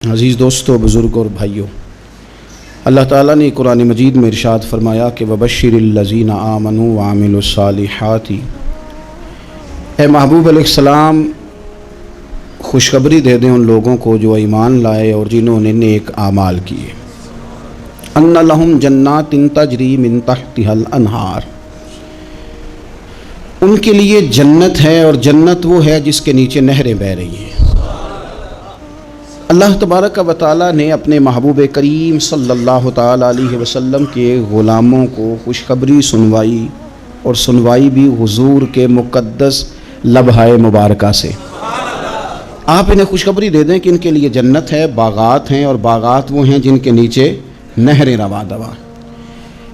عزیز دوستو، بزرگوں اور بھائیوں، اللہ تعالیٰ نے قرآن مجید میں ارشاد فرمایا کہ وَبَشِّرِ الَّذِينَ آمَنُوا وَعَمِلُوا الصَّالِحَاتِ، اے محبوب علیہ السلام خوشخبری دے دیں ان لوگوں کو جو ایمان لائے اور جنہوں نے نیک اعمال کیے۔ أَنَّ لَهُمْ جَنَّاتٍ تَجْرِي مِن تَحْتِهَا الْأَنْهَارُ، ان کے لیے جنت ہے اور جنت وہ ہے جس کے نیچے نہریں بہہ رہی ہیں۔ اللہ تبارک و تعالیٰ نے اپنے محبوب کریم صلی اللہ تعالیٰ علیہ وسلم کے غلاموں کو خوشخبری سنوائی، اور سنوائی بھی حضور کے مقدس لبھہ مبارکہ سے۔ آپ انہیں خوشخبری دے دیں کہ ان کے لیے جنت ہے، باغات ہیں، اور باغات وہ ہیں جن کے نیچے نہریں رواں دواں۔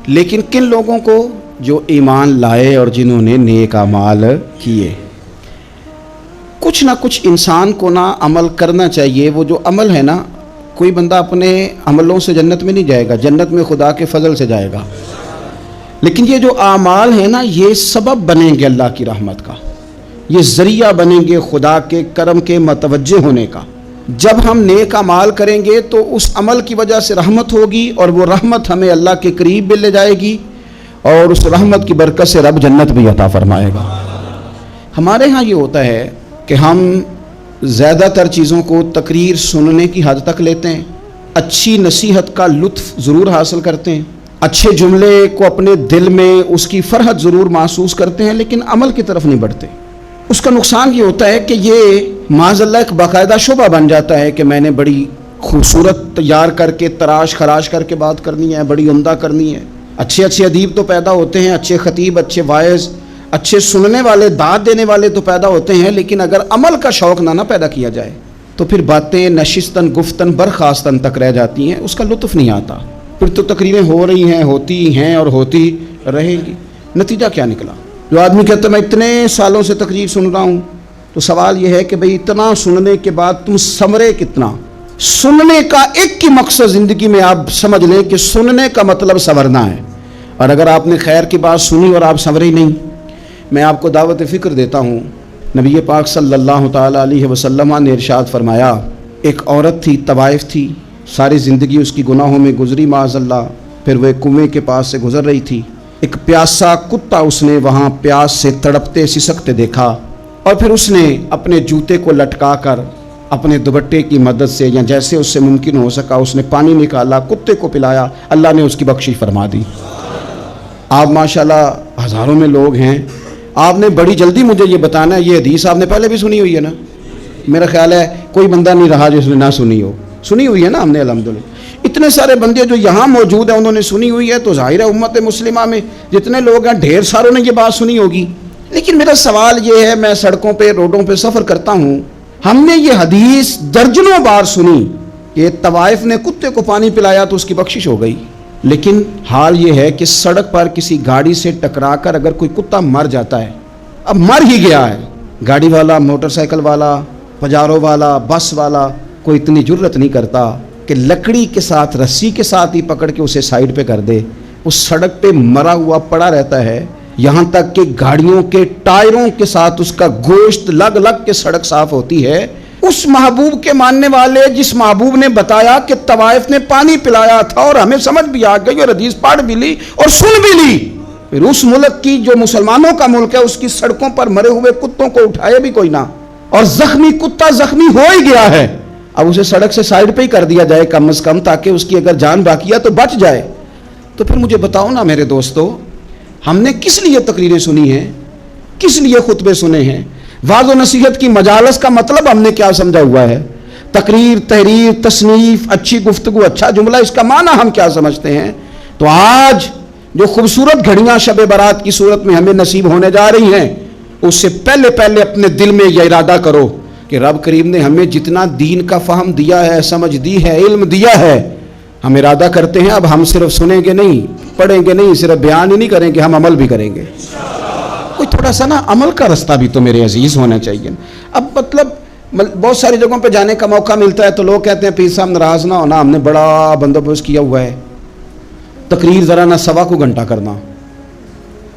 لیکن کن لوگوں کو؟ جو ایمان لائے اور جنہوں نے نیک اعمال کیے۔ کچھ نہ کچھ انسان کو نہ عمل کرنا چاہیے۔ وہ جو عمل ہے نا، کوئی بندہ اپنے عملوں سے جنت میں نہیں جائے گا، جنت میں خدا کے فضل سے جائے گا۔ لیکن یہ جو اعمال ہیں نا، یہ سبب بنیں گے اللہ کی رحمت کا، یہ ذریعہ بنیں گے خدا کے کرم کے متوجہ ہونے کا۔ جب ہم نیک اعمال کریں گے تو اس عمل کی وجہ سے رحمت ہوگی، اور وہ رحمت ہمیں اللہ کے قریب بھی لے جائے گی، اور اس رحمت کی برکت سے رب جنت بھی عطا فرمائے گا۔ ہمارے ہاں یہ ہوتا ہے کہ ہم زیادہ تر چیزوں کو تقریر سننے کی حد تک لیتے ہیں، اچھی نصیحت کا لطف ضرور حاصل کرتے ہیں، اچھے جملے کو اپنے دل میں اس کی فرحت ضرور محسوس کرتے ہیں، لیکن عمل کی طرف نہیں بڑھتے۔ اس کا نقصان یہ ہوتا ہے کہ یہ معاذ اللہ ایک باقاعدہ شعبہ بن جاتا ہے کہ میں نے بڑی خوبصورت تیار کر کے تراش خراش کر کے بات کرنی ہے، بڑی عمدہ کرنی ہے۔ اچھے ادیب تو پیدا ہوتے ہیں، اچھے خطیب، اچھے واعظ، اچھے سننے والے، داد دینے والے تو پیدا ہوتے ہیں، لیکن اگر عمل کا شوق نہ پیدا کیا جائے تو پھر باتیں نشستن گفتن برخاستن تک رہ جاتی ہیں، اس کا لطف نہیں آتا۔ پھر تو تقریریں ہو رہی ہیں، ہوتی ہیں اور ہوتی رہیں گی، نتیجہ کیا نکلا؟ جو آدمی کہتا ہے میں اتنے سالوں سے تقریر سن رہا ہوں، تو سوال یہ ہے کہ بھئی اتنا سننے کے بعد تم سمرے کتنا؟ سننے کا ایک ہی مقصد زندگی میں آپ سمجھ لیں کہ سننے کا مطلب سنورنا ہے، اور اگر آپ نے خیر کی بات سنی اور آپ سنورے نہیں، میں آپ کو دعوت فکر دیتا ہوں۔ نبی پاک صلی اللہ تعالیٰ علیہ وسلم نے ارشاد فرمایا، ایک عورت تھی، طوائف تھی، ساری زندگی اس کی گناہوں میں گزری معاذ اللہ، پھر وہ ایک کنویں کے پاس سے گزر رہی تھی، ایک پیاسا کتا اس نے وہاں پیاس سے تڑپتے سسکتے دیکھا، اور پھر اس نے اپنے جوتے کو لٹکا کر اپنے دوپٹے کی مدد سے یا جیسے اس سے ممکن ہو سکا اس نے پانی نکالا، کتے کو پلایا، اللہ نے اس کی بخشش فرما دی۔ آپ ماشاءاللہ ہزاروں میں لوگ ہیں، آپ نے بڑی جلدی مجھے یہ بتانا ہے، یہ حدیث آپ نے پہلے بھی سنی ہوئی ہے نا؟ میرا خیال ہے کوئی بندہ نہیں رہا جس نے نہ سنی ہو، سنی ہوئی ہے نا ہم نے الحمدللہ۔ اتنے سارے بندے جو یہاں موجود ہیں انہوں نے سنی ہوئی ہے، تو ظاہر ہے امت مسلمہ میں جتنے لوگ ہیں ڈھیر ساروں نے یہ بات سنی ہوگی۔ لیکن میرا سوال یہ ہے، میں سڑکوں پہ روڈوں پہ سفر کرتا ہوں، ہم نے یہ حدیث درجنوں بار سنی کہ طوائف نے کتے کو پانی پلایا تو اس کی بخشش ہو گئی، لیکن حال یہ ہے کہ سڑک پر کسی گاڑی سے ٹکرا کر اگر کوئی کتا مر جاتا ہے، اب مر ہی گیا ہے، گاڑی والا، موٹر سائیکل والا، پجارو والا، بس والا کوئی اتنی جرت نہیں کرتا کہ لکڑی کے ساتھ رسی کے ساتھ ہی پکڑ کے اسے سائیڈ پہ کر دے۔ اس سڑک پہ مرا ہوا پڑا رہتا ہے، یہاں تک کہ گاڑیوں کے ٹائروں کے ساتھ اس کا گوشت لگ لگ کے سڑک صاف ہوتی ہے۔ اس محبوب کے ماننے والے جس محبوب نے بتایا کہ طوائف نے پانی پلایا تھا، اور ہمیں سمجھ بھی آ گئی اور حدیث پڑھ بھی لی اور سن بھی لی، پھر اس ملک کی جو مسلمانوں کا ملک ہے اس کی سڑکوں پر مرے ہوئے کتوں کو اٹھائے بھی کوئی نہ، اور زخمی کتا زخمی ہو ہی گیا ہے، اب اسے سڑک سے سائیڈ پہ ہی کر دیا جائے کم از کم، تاکہ اس کی اگر جان باقی ہے تو بچ جائے۔ تو پھر مجھے بتاؤ نا میرے دوستو، ہم نے کس لیے تقریریں سنی ہیں، کس لیے خطبے سنے ہیں؟ واعظ و نصیحت کی مجالس کا مطلب ہم نے کیا سمجھا ہوا ہے؟ تقریر، تحریر، تصنیف، اچھی گفتگو، اچھا جملہ، اس کا معنی ہم کیا سمجھتے ہیں؟ تو آج جو خوبصورت گھڑیاں شب برات کی صورت میں ہمیں نصیب ہونے جا رہی ہیں، اس سے پہلے اپنے دل میں یہ ارادہ کرو کہ رب کریم نے ہمیں جتنا دین کا فہم دیا ہے، سمجھ دی ہے، علم دیا ہے، ہم ارادہ کرتے ہیں اب ہم صرف سنیں گے نہیں، پڑھیں گے نہیں، صرف بیان ہی نہیں کریں گے، ہم عمل بھی کریں گے۔ کوئی تھوڑا سا نا عمل کا رستہ بھی تو میرے عزیز ہونا چاہیے۔ اب مطلب بہت ساری جگہوں پہ جانے کا موقع ملتا ہے تو لوگ کہتے ہیں پیر صاحب ناراض نہ ہونا، ہم نے بڑا بندوبست کیا ہوا ہے، تقریر ذرا نہ 1.25 گھنٹہ کرنا۔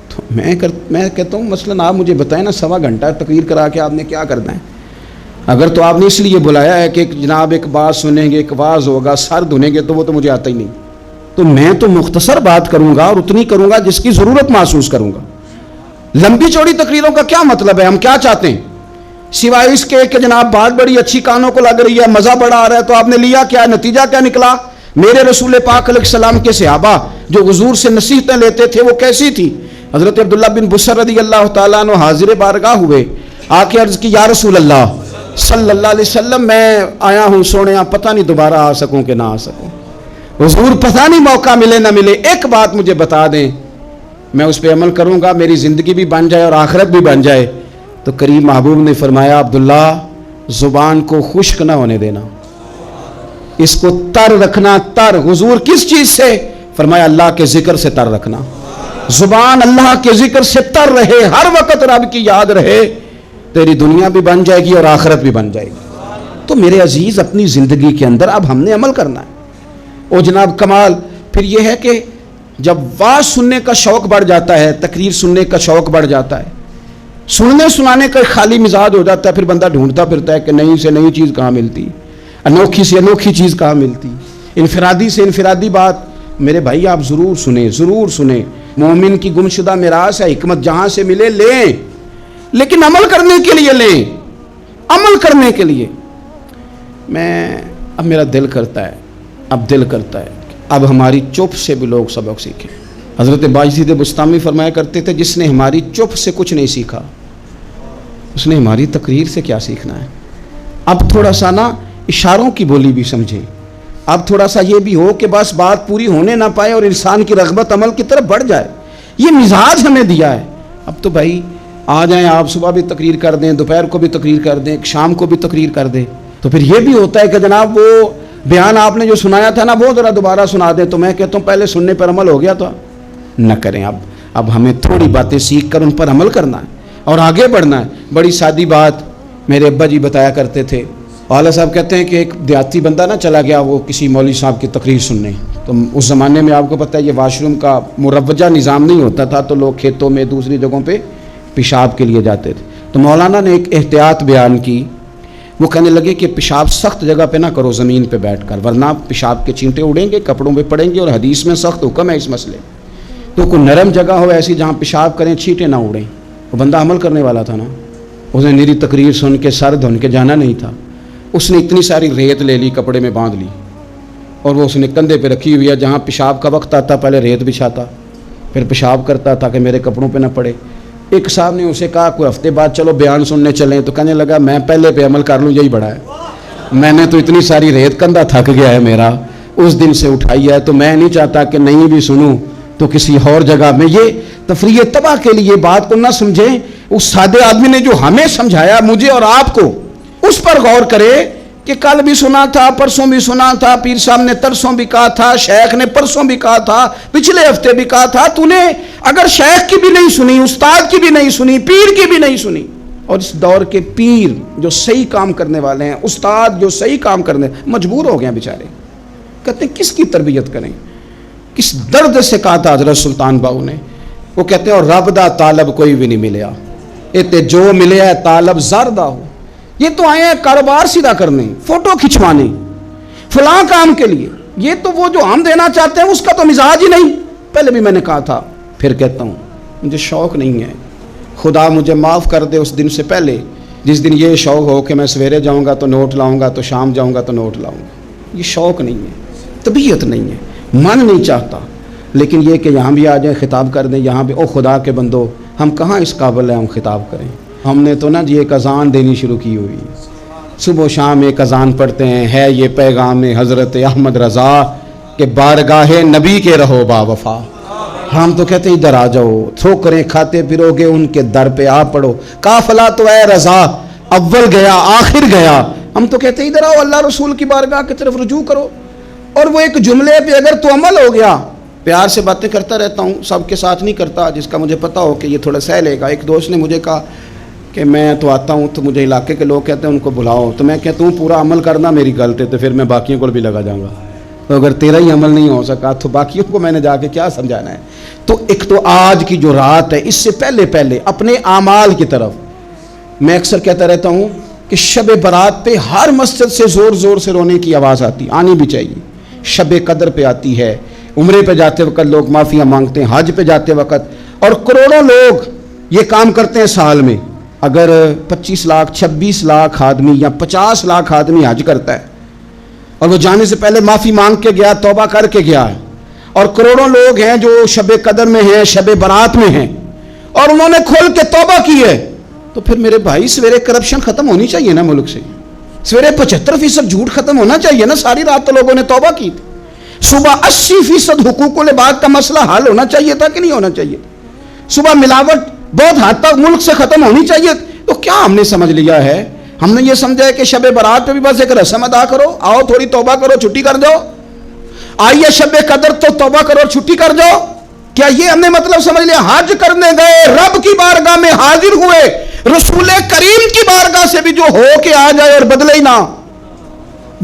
تو میں کہتا ہوں مثلاً آپ مجھے بتائیں نا 1.25 گھنٹہ تقریر کرا کے آپ نے کیا کرنا ہے؟ اگر تو آپ نے اس لیے بلایا ہے کہ جناب ایک بات سنیں گے، ایک واز ہوگا، سر دھنیں گے، تو وہ تو مجھے آتا ہی نہیں. تو میں تو مختصر بات کروں گا اور اتنی کروں گا جس کی ضرورت محسوس کروں گا. لمبی چوڑی تقریروں کا کیا مطلب ہے؟ ہم کیا چاہتے ہیں سوائے اس کے کہ جناب بات بڑی اچھی کانوں کو لگ رہی ہے، مزہ بڑا آ رہا ہے، تو آپ نے لیا کیا؟ نتیجہ کیا نکلا؟ میرے رسول پاک علیہ السلام کے صحابہ جو حضور سے نصیحتیں لیتے تھے وہ کیسی تھی؟ حضرت عبداللہ بن بصر رضی اللہ تعالیٰ عنہ حاضر بارگاہ ہوئے، آ کے عرض کی، یا رسول اللہ صلی اللہ علیہ وسلم، میں آیا ہوں سونے، پتہ نہیں دوبارہ آ سکوں کہ نہ آ سکوں. حضور پتہ نہیں موقع ملے نہ ملے، ایک بات مجھے بتا دیں، میں اس پہ عمل کروں گا، میری زندگی بھی بن جائے اور آخرت بھی بن جائے. تو کریم محبوب نے فرمایا، عبداللہ زبان کو خشک نہ ہونے دینا، اس کو تر رکھنا. تر حضور کس چیز سے؟ فرمایا اللہ کے ذکر سے تر رکھنا. زبان اللہ کے ذکر سے تر رہے، ہر وقت رب کی یاد رہے، تیری دنیا بھی بن جائے گی اور آخرت بھی بن جائے گی. تو میرے عزیز اپنی زندگی کے اندر اب ہم نے عمل کرنا ہے. اور جناب کمال پھر یہ ہے کہ جب واز سننے کا شوق بڑھ جاتا ہے، تقریر سننے کا شوق بڑھ جاتا ہے، سننے سنانے کا خالی مزاج ہو جاتا ہے، پھر بندہ ڈھونڈتا پھرتا ہے کہ نئی سے نئی چیز کہاں ملتی، انوکھی سے انوکھی چیز کہاں ملتی، انفرادی سے انفرادی بات. میرے بھائی آپ ضرور سنیں، ضرور سنیں. مومن کی گمشدہ میراث ہے، حکمت جہاں سے ملے لیں، لیکن عمل کرنے کے لیے لیں، عمل کرنے کے لیے. اب میرا دل کرتا ہے، اب ہماری چپ سے بھی لوگ سبق سیکھیں. حضرت باجید بستامی فرمایا کرتے تھے، جس نے ہماری چپ سے کچھ نہیں سیکھا اس نے ہماری تقریر سے کیا سیکھنا ہے. اب تھوڑا سا نا اشاروں کی بولی بھی سمجھیں، اب تھوڑا سا یہ بھی ہو کہ بس بات پوری ہونے نہ پائے اور انسان کی رغبت عمل کی طرف بڑھ جائے. یہ مزاج ہمیں دیا ہے. اب تو بھائی آ جائیں آپ، صبح بھی تقریر کر دیں، دوپہر کو بھی تقریر کر دیں، شام کو بھی تقریر کر دیں. تو پھر یہ بھی ہوتا ہے کہ جناب وہ بیان آپ نے جو سنایا تھا نا وہ ذرا دوبارہ سنا دیں. تو میں کہتا ہوں پہلے سننے پر عمل ہو گیا تو نہ کریں. اب ہمیں تھوڑی باتیں سیکھ کر ان پر عمل کرنا ہے اور آگے بڑھنا ہے. بڑی سادی بات میرے ابا جی بتایا کرتے تھے. والا صاحب کہتے ہیں کہ ایک دیہاتی بندہ نا چلا گیا وہ کسی مولوی صاحب کی تقریر سننے. تو اس زمانے میں آپ کو پتہ ہے یہ واش روم کا مروجہ نظام نہیں ہوتا تھا، تو لوگ کھیتوں میں دوسری جگہوں پہ پیشاب کے لیے جاتے تھے. تو مولانا نے ایک احتیاط بیان کی. وہ کہنے لگے کہ پیشاب سخت جگہ پہ نہ کرو زمین پہ بیٹھ کر، ورنہ پیشاب کے چینٹے اڑیں گے، کپڑوں پہ پڑیں گے، اور حدیث میں سخت حکم ہے اس مسئلے. تو کوئی نرم جگہ ہو ایسی جہاں پیشاب کریں چھینٹے نہ اڑیں. وہ بندہ عمل کرنے والا تھا نا، اس نے میری تقریر سن کے سر دھن کے جانا نہیں تھا. اس نے اتنی ساری ریت لے لی، کپڑے میں باندھ لی، اور وہ اس نے کندھے پہ رکھی ہوئی ہے. جہاں پیشاب کا وقت آتا پہلے ریت بچھاتا، پھر پیشاب کرتا تاکہ میرے کپڑوں پہ نہ پڑے. ایک صاحب نے اسے کہا کوئی ہفتے بعد چلو بیان سننے چلیں. تو کہنے لگا میں پہلے پہ عمل کر لوں، یہی بڑا ہے. میں نے تو اتنی ساری ریت، کندھا تھک گیا ہے میرا، اس دن سے اٹھائی ہے. تو میں نہیں چاہتا کہ نہیں بھی سنوں تو کسی اور جگہ میں. یہ تفریح تباہ کے لیے بات کو نہ سمجھیں. اس سادے آدمی نے جو ہمیں سمجھایا مجھے اور آپ کو، اس پر غور کرے کہ کل بھی سنا تھا، پرسوں بھی سنا تھا، پیر صاحب نے ترسوں بھی کہا تھا، شیخ نے پرسوں بھی کہا تھا، پچھلے ہفتے بھی کہا تھا. تو نے اگر شیخ کی بھی نہیں سنی، استاد کی بھی نہیں سنی، پیر کی بھی نہیں سنی، اور اس دور کے پیر جو صحیح کام کرنے والے ہیں، استاد جو صحیح کام کرنے، مجبور ہو گئے بیچارے. کہتے ہیں کس کی تربیت کریں؟ کس درد سے کہا تھا حضرت سلطان باؤ نے. وہ کہتے ہیں اور رب دا طالب کوئی بھی نہیں ملیا، اتے جو ملیا ہے طالب زردہ ہو. یہ تو آئے ہیں کاروبار سیدھا کرنے، فوٹو کھنچوانے، فلاں کام کے لیے. یہ تو وہ جو ہم دینا چاہتے ہیں اس کا تو مزاج ہی نہیں. پہلے بھی میں نے کہا تھا، پھر کہتا ہوں مجھے شوق نہیں ہے. خدا مجھے معاف کر دے اس دن سے پہلے جس دن یہ شوق ہو کہ میں سویرے جاؤں گا تو نوٹ لاؤں گا، تو شام جاؤں گا تو نوٹ لاؤں گا. یہ شوق نہیں ہے، طبیعت نہیں ہے، من نہیں چاہتا. لیکن یہ کہ یہاں بھی آ جائیں خطاب کر دیں، یہاں بھی او خدا کے بندو، ہم کہاں اس قابل ہیں ہم خطاب کریں. ہم نے تو نا جی ایک اذان دینی شروع کی ہوئی، صبح و شام ایک اذان پڑھتے ہیں. ہے یہ پیغام حضرت احمد رضا کہ بارگاہ نبی کے رہو با وفا. ہم تو کہتے ہیں ادھر آ جاؤ، ٹھوکریں کھاتے پھرو گے ان کے در پہ آ پڑو. قافلہ تو اے رضا اول گیا آخر گیا. ہم تو کہتے ہیں ادھر آؤ، اللہ رسول کی بارگاہ کی طرف رجوع کرو. اور وہ ایک جملے پہ اگر تو عمل ہو گیا. پیار سے باتیں کرتا رہتا ہوں، سب کے ساتھ نہیں کرتا، جس کا مجھے پتا ہو کہ یہ تھوڑا سہ لے گا. ایک دوست نے مجھے کہا کہ میں تو آتا ہوں تو مجھے علاقے کے لوگ کہتے ہیں ان کو بلاؤ. تو میں کہتا ہوں پورا عمل کرنا میری غلط ہے، تو پھر میں باقیوں کو بھی لگا جاؤں گا. تو اگر تیرا ہی عمل نہیں ہو سکا تو باقیوں کو میں نے جا کے کیا سمجھانا ہے. تو ایک تو آج کی جو رات ہے، اس سے پہلے اپنے اعمال کی طرف میں اکثر کہتا رہتا ہوں کہ شب برات پہ ہر مسجد سے زور زور سے رونے کی آواز آتی، آنی بھی چاہیے۔ شب قدر پہ آتی ہے، عمرے پہ جاتے وقت لوگ معافیاں مانگتے ہیں، حج پہ جاتے وقت، اور کروڑوں لوگ یہ کام کرتے ہیں سال میں۔ اگر 25 لاکھ 26 لاکھ آدمی یا 50 لاکھ آدمی حج کرتا ہے اور وہ جانے سے پہلے معافی مانگ کے گیا، توبہ کر کے گیا ہے، اور کروڑوں لوگ ہیں جو شب قدر میں ہیں، شب برات میں ہیں، اور انہوں نے کھول کے توبہ کی ہے، تو پھر میرے بھائی سویرے کرپشن ختم ہونی چاہیے نا ملک سے، سویرے 75% جھوٹ ختم ہونا چاہیے نا۔ ساری رات تو لوگوں نے توبہ کی تھی، صبح 80% حقوق العباد کا مسئلہ حل ہونا چاہیے تھا کہ نہیں ہونا چاہیے؟ صبح ملاوٹ بہت حد تک ملک سے ختم ہونی چاہیے۔ تو کیا ہم نے سمجھ لیا ہے؟ ہم نے یہ سمجھا ہے کہ شب برات پہ بھی بس ایک رسم ادا کرو، آؤ تھوڑی توبہ کرو چھٹی کر جاؤ، آئیے شب قدر تو توبہ کرو اور چھٹی کر جاؤ؟ کیا یہ ہم نے مطلب سمجھ لیا؟ حج کرنے گئے، رب کی بارگاہ میں حاضر ہوئے، رسول کریم کی بارگاہ سے بھی جو ہو کے آ جائے اور بدلے ہی نہ،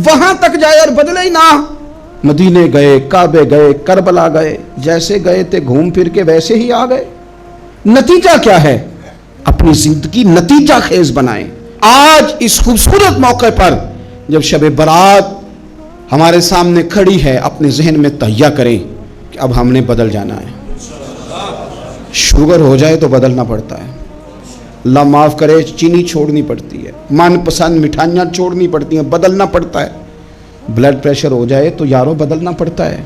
وہاں تک جائے اور بدلے ہی نہ۔ مدینے گئے، کعبے گئے، کربلا گئے، جیسے گئے تھے گھوم پھر کے ویسے ہی آ گئے۔ نتیجہ کیا ہے؟ اپنی زندگی نتیجہ خیز بنائیں۔ آج اس خوبصورت موقع پر جب شب برات ہمارے سامنے کھڑی ہے، اپنے ذہن میں تہیہ کریں کہ اب ہم نے بدل جانا ہے۔ شوگر ہو جائے تو بدلنا پڑتا ہے، اللہ معاف کرے، چینی چھوڑنی پڑتی ہے، من پسند مٹھائیاں چھوڑنی پڑتی ہیں، بدلنا پڑتا ہے۔ بلڈ پریشر ہو جائے تو یارو بدلنا پڑتا ہے۔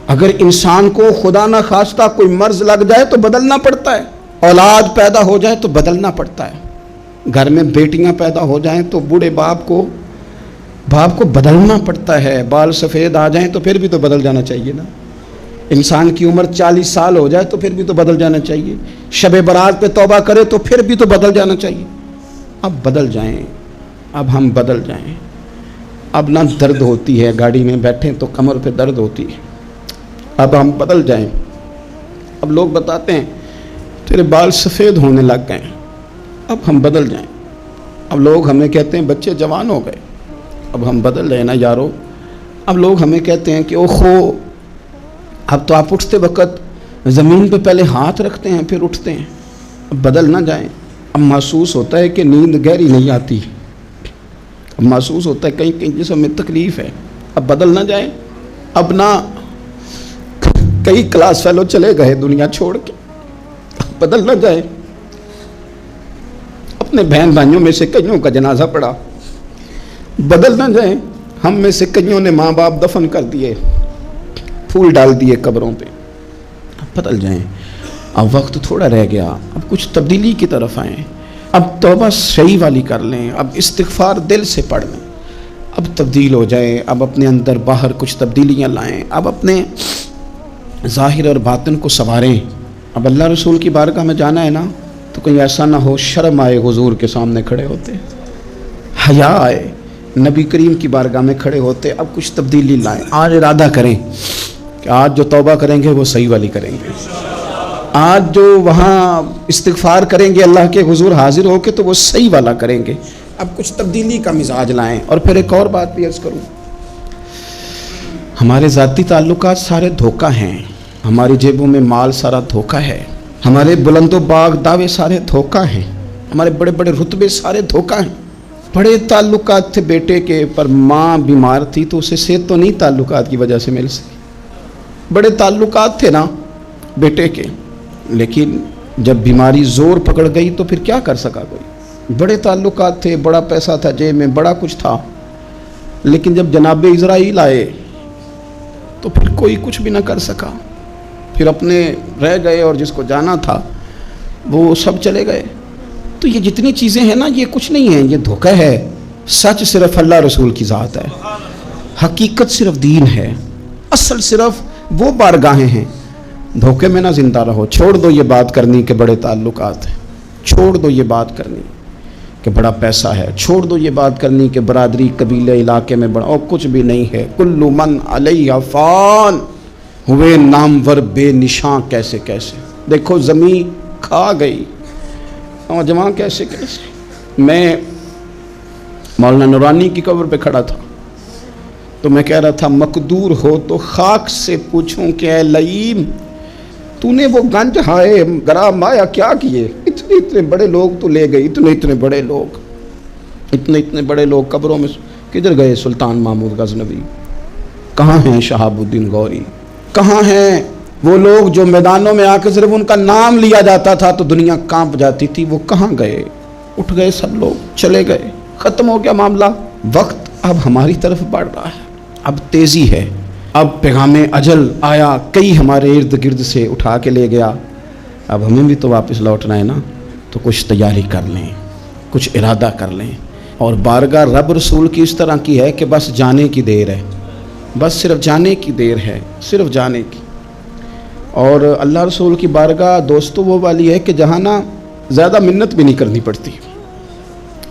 اگر انسان کو خدا نہ خواستہ کوئی مرض لگ جائے تو بدلنا پڑتا ہے۔ اولاد پیدا ہو جائے تو بدلنا پڑتا ہے۔ گھر میں بیٹیاں پیدا ہو جائیں تو بوڑھے باپ کو بدلنا پڑتا ہے۔ بال سفید آ جائیں تو پھر بھی تو بدل جانا چاہیے نا۔ انسان کی عمر 40 سال ہو جائے تو پھر بھی تو بدل جانا چاہیے۔ شب برات پہ توبہ کرے تو پھر بھی تو بدل جانا چاہیے۔ اب بدل جائیں، اب ہم بدل جائیں۔ اب نہ درد ہوتی ہے، گاڑی میں بیٹھیں تو کمر پہ درد ہوتی ہے، اب ہم بدل جائیں۔ اب لوگ بتاتے ہیں تیرے بال سفید ہونے لگ گئے، اب ہم بدل جائیں۔ اب لوگ ہمیں کہتے ہیں بچے جوان ہو گئے، اب ہم بدل رہے نا یارو۔ اب لوگ ہمیں کہتے ہیں کہ اوہو، اب تو آپ اٹھتے وقت زمین پہ پہلے ہاتھ رکھتے ہیں پھر اٹھتے ہیں۔ اب بدل نہ جائیں۔ اب محسوس ہوتا ہے کہ نیند گہری نہیں آتی، اب محسوس ہوتا ہے کہیں کہیں جسم میں تکلیف ہے، اب بدل نہ جائیں۔ اب نہ کئی کلاس فیلو چلے گئے دنیا چھوڑ کے، بدل نہ جائیں۔ اپنے بہن بھائیوں میں سے کئیوں کا جنازہ پڑا، بدل نہ جائیں۔ ہم میں سے کئیوں نے ماں باپ دفن کر دیے، پھول ڈال دیے قبروں پہ، بدل جائیں۔ اب وقت تھوڑا رہ گیا، اب کچھ تبدیلی کی طرف آئیں۔ اب توبہ صحیح والی کر لیں، اب استغفار دل سے پڑھ لیں، اب تبدیل ہو جائیں، اب اپنے اندر باہر کچھ تبدیلیاں لائیں، اب اپنے ظاہر اور باطن کو سنواریں۔ اب اللہ رسول کی بارگاہ میں جانا ہے نا، تو کہیں ایسا نہ ہو شرم آئے حضور کے سامنے کھڑے ہوتے، حیا آئے نبی کریم کی بارگاہ میں کھڑے ہوتے۔ اب کچھ تبدیلی لائیں، آج ارادہ کریں کہ آج جو توبہ کریں گے وہ صحیح والی کریں گے، آج جو وہاں استغفار کریں گے اللہ کے حضور حاضر ہو کے تو وہ صحیح والا کریں گے۔ اب کچھ تبدیلی کا مزاج لائیں۔ اور پھر ایک اور بات بھی عرض کروں، ہمارے ذاتی تعلقات سارے دھوکہ ہیں، ہماری جیبوں میں مال سارا دھوکہ ہے، ہمارے بلند و باغ دعوے سارے دھوکہ ہیں، ہمارے بڑے بڑے رتبے سارے دھوکہ ہیں۔ بڑے تعلقات تھے بیٹے کے، پر ماں بیمار تھی تو اسے صحت تو نہیں تعلقات کی وجہ سے مل سکی۔ بڑے تعلقات تھے نا بیٹے کے، لیکن جب بیماری زور پکڑ گئی تو پھر کیا کر سکا کوئی؟ بڑے تعلقات تھے، بڑا پیسہ تھا جیب میں، بڑا کچھ تھا، لیکن جب جناب اسرائیل آئے تو پھر کوئی کچھ بھی نہ کر سکا، پھر اپنے رہ گئے، اور جس کو جانا تھا وہ سب چلے گئے۔ تو یہ جتنی چیزیں ہیں نا، یہ کچھ نہیں ہیں، یہ دھوکہ ہے۔ سچ صرف اللہ رسول کی ذات ہے، حقیقت صرف دین ہے، اصل صرف وہ بارگاہیں ہیں۔ دھوکے میں نہ زندہ رہو، چھوڑ دو یہ بات کرنی کہ بڑے تعلقات ہیں، چھوڑ دو یہ بات کرنی کہ بڑا پیسہ ہے، چھوڑ دو یہ بات کرنی کہ برادری قبیلے علاقے میں بڑا، اور کچھ بھی نہیں ہے۔ کل من علیہ فان، ہوئے نامور بے نشاں کیسے کیسے۔ دیکھو زمین کھا گئی، نوجوان کیسے کیسے۔ میں مولانا نورانی کی قبر پہ کھڑا تھا تو میں کہہ رہا تھا مقدور ہو تو خاک سے پوچھوں کہ اے لئیم تو نے وہ گنج ہائے گرا مایا کیا کیے، اتنے بڑے لوگ تو لے گئی، اتنے بڑے لوگ، اتنے اتنے بڑے لوگ قبروں میں کدھر گئے؟ سلطان محمود غزنوی کہاں ہیں؟ شہاب الدین غوری کہاں ہیں؟ وہ لوگ جو میدانوں میں آ کے صرف ان کا نام لیا جاتا تھا تو دنیا کانپ جاتی تھی، وہ کہاں گئے؟ اٹھ گئے سب لوگ، چلے گئے، ختم ہو گیا معاملہ۔ وقت اب ہماری طرف بڑھ رہا ہے، اب تیزی ہے، اب پیغام اجل آیا، کئی ہمارے ارد گرد سے اٹھا کے لے گیا، اب ہمیں بھی تو واپس لوٹنا ہے نا، تو کچھ تیاری کر لیں، کچھ ارادہ کر لیں۔ اور بارگاہ رب رسول کی اس طرح کی ہے کہ بس جانے کی دیر ہے، بس صرف جانے کی دیر ہے، صرف جانے کی۔ اور اللہ رسول کی بارگاہ دوستو وہ والی ہے کہ جہاں نا زیادہ منت بھی نہیں کرنی پڑتی۔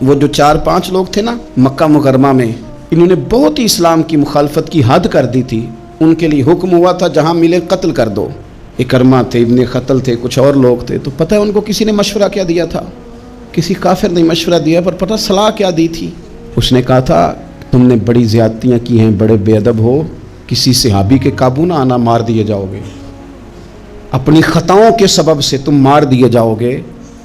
وہ جو 4-5 لوگ تھے نا مکہ مکرمہ میں، انہوں نے بہت ہی اسلام کی مخالفت کی حد کر دی تھی، ان کے لیے حکم ہوا تھا جہاں ملے قتل کر دو۔ اکرمہ تھے، ابن قتل تھے، کچھ اور لوگ تھے، تو پتہ ہے ان کو کسی نے مشورہ کیا دیا تھا؟ کسی کافر نے مشورہ دیا، پر پتہ صلاح کیا دی تھی؟ اس نے کہا تھا تم نے بڑی زیادتیاں کی ہیں، بڑے بے ادب ہو، کسی صحابی کے قابو نہ آنا، مار دیے جاؤ گے، اپنی خطاؤں کے سبب سے تم مار دیے جاؤ گے،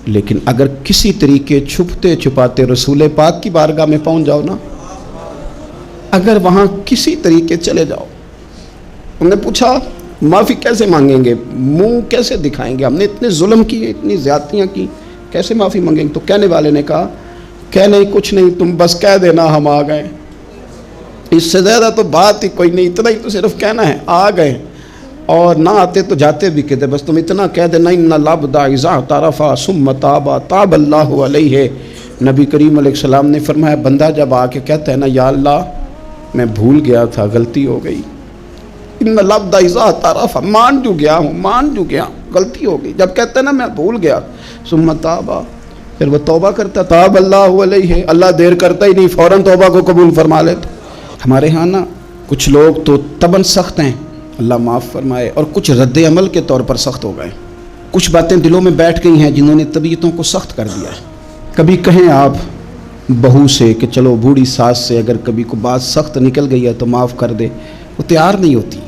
لیکن اگر کسی طریقے چھپتے چھپاتے رسول پاک کی بارگاہ میں پہنچ جاؤ نا، اگر وہاں کسی طریقے چلے جاؤ۔ انہوں نے پوچھا معافی کیسے مانگیں گے، منہ کیسے دکھائیں گے، ہم نے اتنے ظلم کیے، اتنی زیادتیاں کی، کیسے معافی مانگیں گے؟ تو کہنے والے نے کہا کہ نہیں کچھ نہیں، تم بس کہہ دینا ہم آ گئے، اس سے زیادہ تو بات ہی کوئی نہیں، اتنا ہی تو صرف کہنا ہے آ گئے، اور نہ آتے تو جاتے بھی کہتے، بس تم اتنا کہہ دینا ان العبد اذا اعترف ثم تاب تاب اللہ علیہ۔ نبی کریم علیہ السلام نے فرمایا بندہ جب آ کے کہتا ہے نا یا اللہ میں بھول گیا تھا، غلطی ہو گئی، ان العبد اذا اعترف، مان جو گیا ہوں، مان جو گیا، غلطی ہو گئی، جب کہتا ہے نا میں بھول گیا، ثم تاب، پھر وہ توبہ کرتا، تاب اللہ علیہ، اللہ دیر کرتا ہی نہیں، فوراً توبہ کو قبول فرما لیتا۔ ہمارے ہاں نا کچھ لوگ تو طبعاً سخت ہیں، اللہ معاف فرمائے، اور کچھ رد عمل کے طور پر سخت ہو گئے، کچھ باتیں دلوں میں بیٹھ گئی ہیں جنہوں نے طبیعتوں کو سخت کر دیا ہے۔ کبھی کہیں آپ بہو سے کہ چلو بوڑھی ساس سے اگر کبھی کو بات سخت نکل گئی ہے تو معاف کر دے، وہ تیار نہیں ہوتی،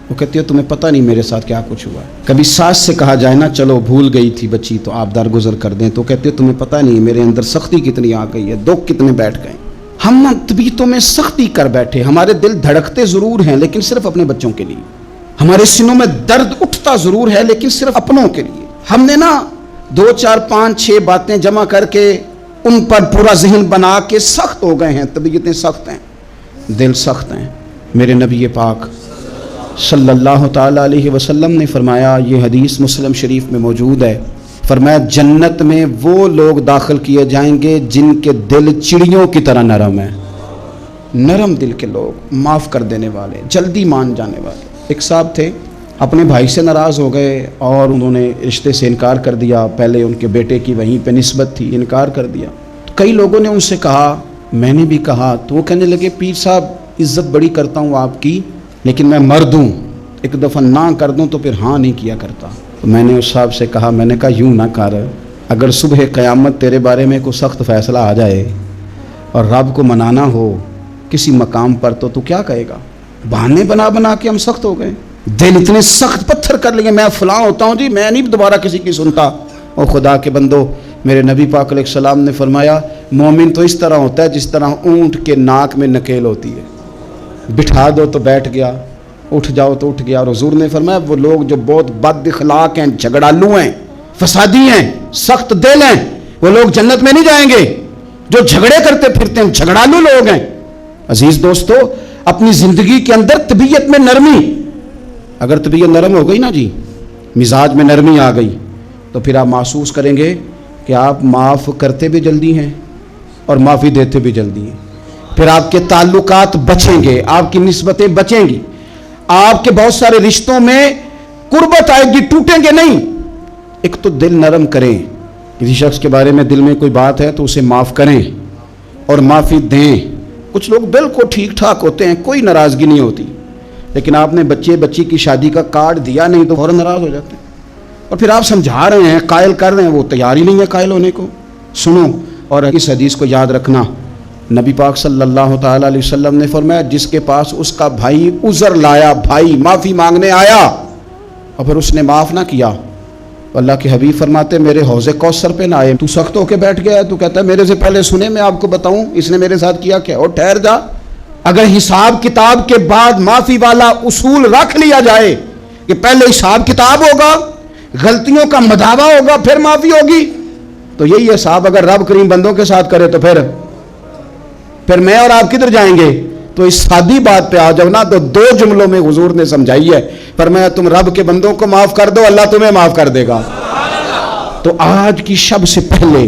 وہ کہتی ہے تمہیں پتہ نہیں میرے ساتھ کیا کچھ ہوا ہے۔ کبھی ساس سے کہا جائے نا چلو بھول گئی تھی بچی تو آپ درگزر کر دیں، تو کہتے ہیں تمہیں پتہ نہیں میرے اندر سختی کتنی آ گئی ہے، دکھ کتنے بیٹھ گئے۔ ہم طبیعتوں میں سختی کر بیٹھے، ہمارے دل دھڑکتے ضرور ہیں لیکن صرف اپنے بچوں کے لیے، ہمارے سینوں میں درد اٹھتا ضرور ہے لیکن صرف اپنوں کے لیے۔ ہم نے نا 2 4 5 6 باتیں جمع کر کے ان پر پورا ذہن بنا کے سخت ہو گئے ہیں، طبیعتیں سخت ہیں، دل سخت ہیں۔ میرے نبی پاک صلی اللہ تعالی علیہ وسلم نے فرمایا، یہ حدیث مسلم شریف میں موجود ہے، فرمایا جنت میں وہ لوگ داخل کیے جائیں گے جن کے دل چڑیوں کی طرح نرم ہیں، نرم دل کے لوگ، معاف کر دینے والے، جلدی مان جانے والے۔ ایک صاحب تھے اپنے بھائی سے ناراض ہو گئے اور انہوں نے رشتے سے انکار کر دیا، پہلے ان کے بیٹے کی وہیں پہ نسبت تھی، انکار کر دیا۔ تو کئی لوگوں نے ان سے کہا، میں نے بھی کہا، تو وہ کہنے لگے پیر صاحب عزت بڑی کرتا ہوں آپ کی لیکن میں مرد ہوں، ایک دفعہ نہ کر دوں تو پھر ہاں نہیں کیا کرتا۔ تو میں نے اس صاحب سے کہا، میں نے کہا یوں نہ کر، اگر صبح قیامت تیرے بارے میں کوئی سخت فیصلہ آ جائے اور رب کو منانا ہو کسی مقام پر تو کیا کہے گا؟ بہانے بنا بنا کے ہم سخت ہو گئے، دل اتنے سخت پتھر کر لیے، میں فلاں ہوتا ہوں جی، میں نہیں دوبارہ کسی کی سنتا۔ اور خدا کے بندو، میرے نبی پاک علیہ السلام نے فرمایا مومن تو اس طرح ہوتا ہے جس طرح اونٹ کے ناک میں نکیل ہوتی ہے، بٹھا دو تو بیٹھ گیا، اٹھ جاؤ تو اٹھ گیا۔ اور حضور نے فرمایا وہ لوگ جو بہت بد اخلاق ہیں، جھگڑالو ہیں، فسادی ہیں، سخت دل ہیں، وہ لوگ جنت میں نہیں جائیں گے، جو جھگڑے کرتے پھرتے ہیں، جھگڑالو لوگ ہیں۔ عزیز دوستو، اپنی زندگی کے اندر طبیعت میں نرمی، اگر طبیعت نرم ہو گئی نا جی، مزاج میں نرمی آ گئی، تو پھر آپ محسوس کریں گے کہ آپ معاف کرتے بھی جلدی ہیں اور معافی دیتے بھی جلدی ہیں۔ پھر آپ کے تعلقات بچیں گے، آپ کی نسبتیں بچیں گی، آپ کے بہت سارے رشتوں میں قربت آئے گی، ٹوٹیں گے نہیں۔ ایک تو دل نرم کریں، کسی شخص کے بارے میں دل میں کوئی بات ہے تو اسے معاف کریں اور معافی دیں۔ کچھ لوگ بالکل ٹھیک ٹھاک ہوتے ہیں، کوئی ناراضگی نہیں ہوتی، لیکن آپ نے بچی کی شادی کا کارڈ دیا نہیں تو فوراً ناراض ہو جاتے ہیں، اور پھر آپ سمجھا رہے ہیں، قائل کر رہے ہیں، وہ تیار ہی نہیں ہے قائل ہونے کو۔ سنو، اور اس حدیث کو یاد رکھنا، نبی پاک صلی اللہ تعالی علیہ وسلم نے فرمایا جس کے پاس اس کا بھائی عذر لایا، بھائی معافی مانگنے آیا اور پھر اس نے معاف نہ کیا، اللہ کے حبیب فرماتے میرے حوض کوثر پہ نہ آئے، تو سخت ہو کے بیٹھ گیا ہے، تو کہتا ہے میرے سے پہلے سنے میں آپ کو بتاؤں اس نے میرے ساتھ کیا کیا، اور ٹھہر جا، اگر حساب کتاب کے بعد معافی والا اصول رکھ لیا جائے کہ پہلے حساب کتاب ہوگا، غلطیوں کا مداوع ہوگا، پھر معافی ہوگی، تو یہی حساب اگر رب کریم بندوں کے ساتھ کرے تو پھر میں اور آپ کدھر جائیں گے؟ تو اس سادی بات پہ آ جاؤ نا، تو دو جملوں میں حضور نے سمجھائی ہے، فرمایا تم رب کے بندوں کو معاف کر دو، اللہ تمہیں معاف کر دے گا۔ تو آج کی شب سے پہلے،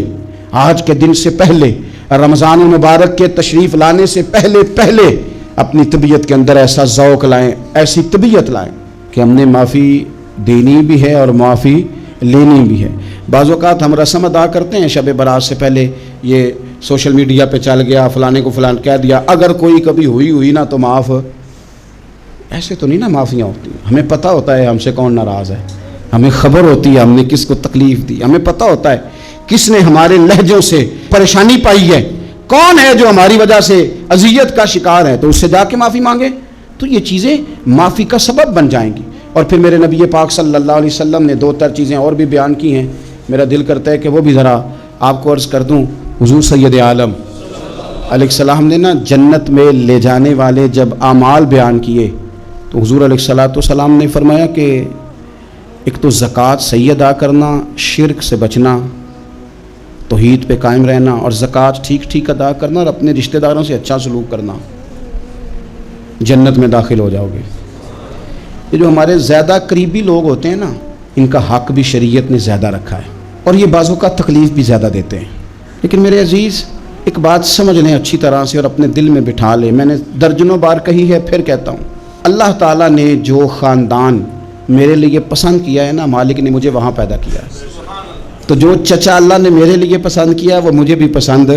آج کے دن سے پہلے، رمضان المبارک کے تشریف لانے سے پہلے اپنی طبیعت کے اندر ایسا ذوق لائیں، ایسی طبیعت لائیں کہ ہم نے معافی دینی بھی ہے اور معافی لینی بھی ہے۔ بعض اوقات ہم رسم ادا کرتے ہیں شب برات سے پہلے، یہ سوشل میڈیا پہ چل گیا، فلانے کو فلان کہہ دیا، اگر کوئی کبھی ہوئی نا تو معاف، ایسے تو نہیں نا معافیاں ہوتی، ہمیں پتہ ہوتا ہے ہم سے کون ناراض ہے، ہمیں خبر ہوتی ہے ہم نے کس کو تکلیف دی، ہمیں پتہ ہوتا ہے کس نے ہمارے لہجوں سے پریشانی پائی ہے، کون ہے جو ہماری وجہ سے اذیت کا شکار ہے، تو اس سے جا کے معافی مانگے، تو یہ چیزیں معافی کا سبب بن جائیں گی۔ اور پھر میرے نبی پاک صلی اللہ علیہ وسلم نے 2-4 چیزیں اور بھی بیان کی ہیں، میرا دل کرتا ہے کہ وہ بھی ذرا آپ کو عرض کر دوں۔ حضور سید عالم علیہ السلام نے نا جنت میں لے جانے والے جب اعمال بیان کیے تو حضور علیہ السلام نے فرمایا کہ ایک تو زکوٰۃ صحیح ادا کرنا، شرک سے بچنا، توحید پہ قائم رہنا، اور زکوٰۃ ٹھیک ادا کرنا، اور اپنے رشتہ داروں سے اچھا سلوک کرنا، جنت میں داخل ہو جاؤ گے۔ یہ جو ہمارے زیادہ قریبی لوگ ہوتے ہیں نا، ان کا حق بھی شریعت نے زیادہ رکھا ہے، اور یہ بعضوں کا تکلیف بھی زیادہ دیتے ہیں۔ لیکن میرے عزیز ایک بات سمجھ لیں اچھی طرح سے اور اپنے دل میں بٹھا لیں، میں نے درجنوں بار کہی ہے، پھر کہتا ہوں، اللہ تعالیٰ نے جو خاندان میرے لیے پسند کیا ہے نا، مالک نے مجھے وہاں پیدا کیا ہے، تو جو چچا اللہ نے میرے لیے پسند کیا ہے وہ مجھے بھی پسند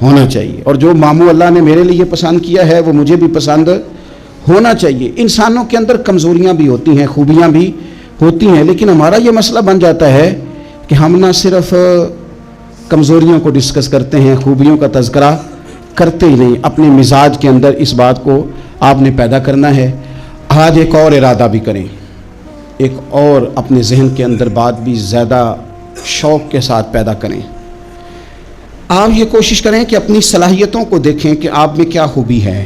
ہونا چاہیے، اور جو ماموں اللہ نے میرے لیے پسند کیا ہے وہ مجھے بھی پسند ہونا چاہیے۔ انسانوں کے اندر کمزوریاں بھی ہوتی ہیں، خوبیاں بھی ہوتی ہیں، لیکن ہمارا یہ مسئلہ بن جاتا ہے کہ ہم نہ صرف کمزوریوں کو ڈسکس کرتے ہیں، خوبیوں کا تذکرہ کرتے ہی نہیں۔ اپنے مزاج کے اندر اس بات کو آپ نے پیدا کرنا ہے۔ آج ایک اور ارادہ بھی کریں، ایک اور اپنے ذہن کے اندر بات بھی زیادہ شوق کے ساتھ پیدا کریں۔ آپ یہ کوشش کریں کہ اپنی صلاحیتوں کو دیکھیں کہ آپ میں کیا خوبی ہے،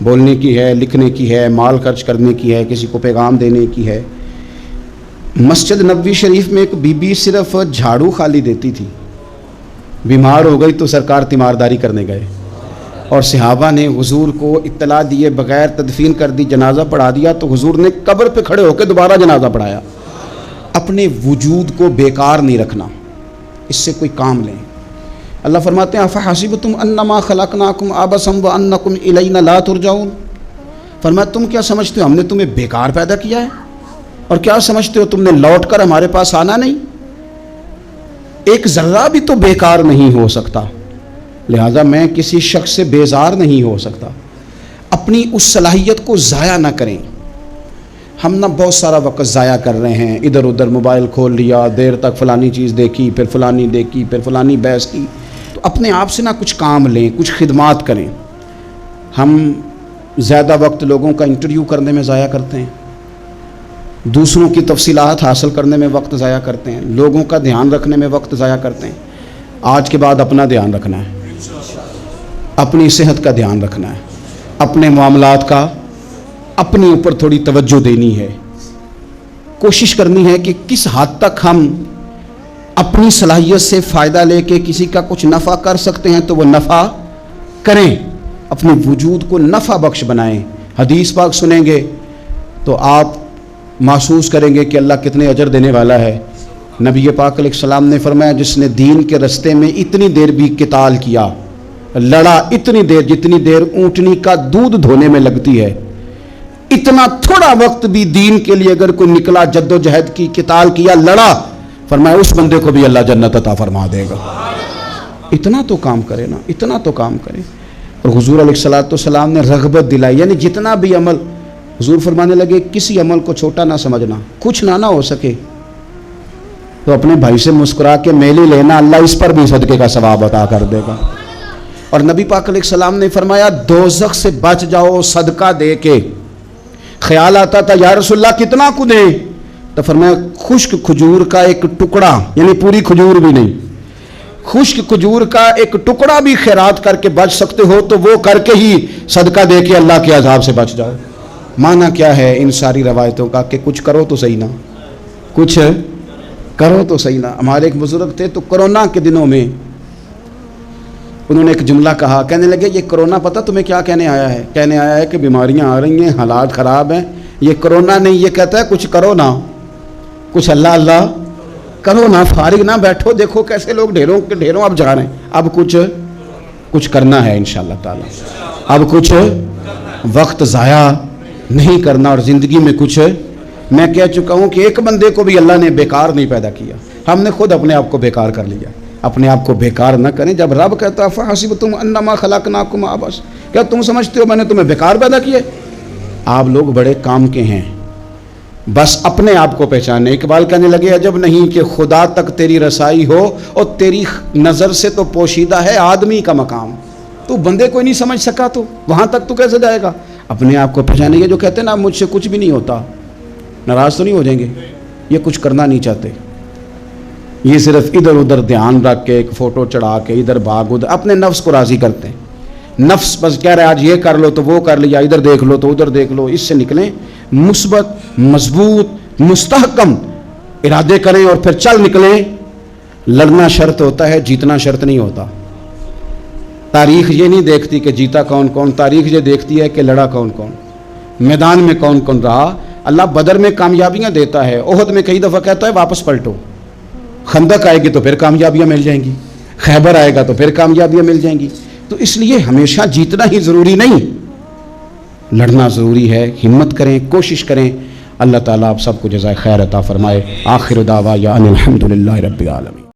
بولنے کی ہے، لکھنے کی ہے، مال خرچ کرنے کی ہے، کسی کو پیغام دینے کی ہے۔ مسجد نبوی شریف میں ایک بی بی صرف جھاڑو خالی دیتی تھی، بیمار ہو گئی تو سرکار تیمارداری کرنے گئے، اور صحابہ نے حضور کو اطلاع دیے بغیر تدفین کر دی، جنازہ پڑھا دیا، تو حضور نے قبر پہ کھڑے ہو کے دوبارہ جنازہ پڑھایا۔ اپنے وجود کو بیکار نہیں رکھنا، اس سے کوئی کام لیں۔ اللہ فرماتے ہیں افحسبتم انما خلقناکم عبثا وانکم الینا لا ترجعون، فرمایا تم کیا سمجھتے ہو ہم نے تمہیں بیکار پیدا کیا ہے، اور کیا سمجھتے ہو تم نے لوٹ کر ہمارے پاس آنا نہیں؟ ایک ذرہ بھی تو بیکار نہیں ہو سکتا، لہذا میں کسی شخص سے بیزار نہیں ہو سکتا۔ اپنی اس صلاحیت کو ضائع نہ کریں۔ ہم نہ بہت سارا وقت ضائع کر رہے ہیں، ادھر ادھر موبائل کھول لیا، دیر تک فلانی چیز دیکھی، پھر فلانی دیکھی، پھر فلانی بحث کی۔ تو اپنے آپ سے نہ کچھ کام لیں، کچھ خدمات کریں۔ ہم زیادہ وقت لوگوں کا انٹرویو کرنے میں ضائع کرتے ہیں، دوسروں کی تفصیلات حاصل کرنے میں وقت ضائع کرتے ہیں، لوگوں کا دھیان رکھنے میں وقت ضائع کرتے ہیں۔ آج کے بعد اپنا دھیان رکھنا ہے، اپنی صحت کا دھیان رکھنا ہے، اپنے معاملات کا اپنے اوپر تھوڑی توجہ دینی ہے۔ کوشش کرنی ہے کہ کس حد تک ہم اپنی صلاحیت سے فائدہ لے کے کسی کا کچھ نفع کر سکتے ہیں تو وہ نفع کریں، اپنے وجود کو نفع بخش بنائیں۔ حدیث پاک سنیں گے تو آپ محسوس کریں گے کہ اللہ کتنے اجر دینے والا ہے۔ نبی پاک علیہ السلام نے فرمایا جس نے دین کے رستے میں اتنی دیر بھی قتال کیا، لڑا، اتنی دیر جتنی دیر اونٹنی کا دودھ دھونے میں لگتی ہے، اتنا تھوڑا وقت بھی دین کے لیے اگر کوئی نکلا، جد و جہد کی، قتال کیا، لڑا، فرمایا اس بندے کو بھی اللہ جنت عطا فرما دے گا۔ اتنا تو کام کرے نا، اتنا تو کام کرے۔ اور حضور علیہ السلام نے رغبت دلائی، یعنی جتنا بھی عمل، حضور فرمانے لگے کسی عمل کو چھوٹا نہ سمجھنا، کچھ نہ ہو سکے تو اپنے بھائی سے مسکرا کے میلی لینا، اللہ اس پر بھی صدقے کا ثواب عطا کر دے گا۔ اور نبی پاک علیہ السلام نے فرمایا دوزخ سے بچ جاؤ صدقہ دے کے۔ خیال آتا تھا یا رسول اللہ کتنا کو دیں؟ تو فرمایا خشک کھجور کا ایک ٹکڑا، یعنی پوری کھجور بھی نہیں، خشک کھجور کا ایک ٹکڑا بھی خیرات کر کے بچ سکتے ہو تو وہ کر کے ہی صدقہ دے کے اللہ کے عذاب سے بچ جاؤ۔ معنی کیا ہے ان ساری روایتوں کا کہ کچھ کرو تو صحیح نا، کچھ کرو تو صحیح نا۔ ہمارے ایک بزرگ تھے تو کرونا کے دنوں میں انہوں نے ایک جملہ کہا، کہنے لگے یہ کرونا پتہ تمہیں کیا کہنے آیا ہے؟ کہنے آیا ہے کہ بیماریاں آ رہی ہیں، حالات خراب ہیں، یہ کرونا نہیں، یہ کہتا ہے کچھ کرو نا، کچھ اللہ اللہ کرو نا، فارغ نہ بیٹھو، دیکھو کیسے لوگ ڈھیروں کے ڈھیروں اب جا رہے ہیں، اب کچھ کرنا ہے انشاءاللہ تعالی، اب کچھ وقت ضائع نہیں کرنا، اور زندگی میں کچھ، میں کہہ چکا ہوں کہ ایک بندے کو بھی اللہ نے بیکار نہیں پیدا کیا، ہم نے خود اپنے آپ کو بیکار کر لیا۔ اپنے آپ کو بیکار نہ کریں۔ جب رب کہتا ہے فَحَسِبْتُمْ أَنَّمَا خَلَقْنَاكُمْ عَبَثًا، کیا تم سمجھتے ہو میں نے تمہیں بیکار پیدا کیا؟ آپ لوگ بڑے کام کے ہیں، بس اپنے آپ کو پہچانے۔ اقبال کہنے لگے عجب نہیں کہ خدا تک تیری رسائی ہو اور تیری نظر سے تو پوشیدہ ہے آدمی کا مقام، تو بندے کوئی نہیں سمجھ سکا تو وہاں تک تو کیسے جائے گا؟ اپنے آپ کو پہچانے۔ یہ جو کہتے ہیں نا مجھ سے کچھ بھی نہیں ہوتا، ناراض تو نہیں ہو جائیں گے؟ یہ کچھ کرنا نہیں چاہتے، یہ صرف ادھر ادھر دھیان رکھ کے ایک فوٹو چڑھا کے ادھر بھاگ ادھر اپنے نفس کو راضی کرتے ہیں۔ نفس بس کہہ رہا ہے آج یہ کر لو تو وہ کر لیا، ادھر دیکھ لو تو ادھر دیکھ لو۔ اس سے نکلیں، مثبت مضبوط مستحکم ارادے کریں اور پھر چل نکلیں۔ لڑنا شرط ہوتا ہے، جیتنا شرط نہیں ہوتا۔ تاریخ یہ نہیں دیکھتی کہ جیتا کون کون، تاریخ یہ دیکھتی ہے کہ لڑا کون کون، میدان میں کون کون رہا۔ اللہ بدر میں کامیابیاں دیتا ہے، احد میں کئی دفعہ کہتا ہے واپس پلٹو۔ خندق آئے گی تو پھر کامیابیاں مل جائیں گی، خیبر آئے گا تو پھر کامیابیاں مل جائیں گی۔ تو اس لیے ہمیشہ جیتنا ہی ضروری نہیں، لڑنا ضروری ہے۔ ہمت کریں، کوشش کریں۔ اللہ تعالیٰ آپ سب کو جزائے خیر عطا فرمائے۔ آخر دعوانا ان الحمدللہ رب العالمین۔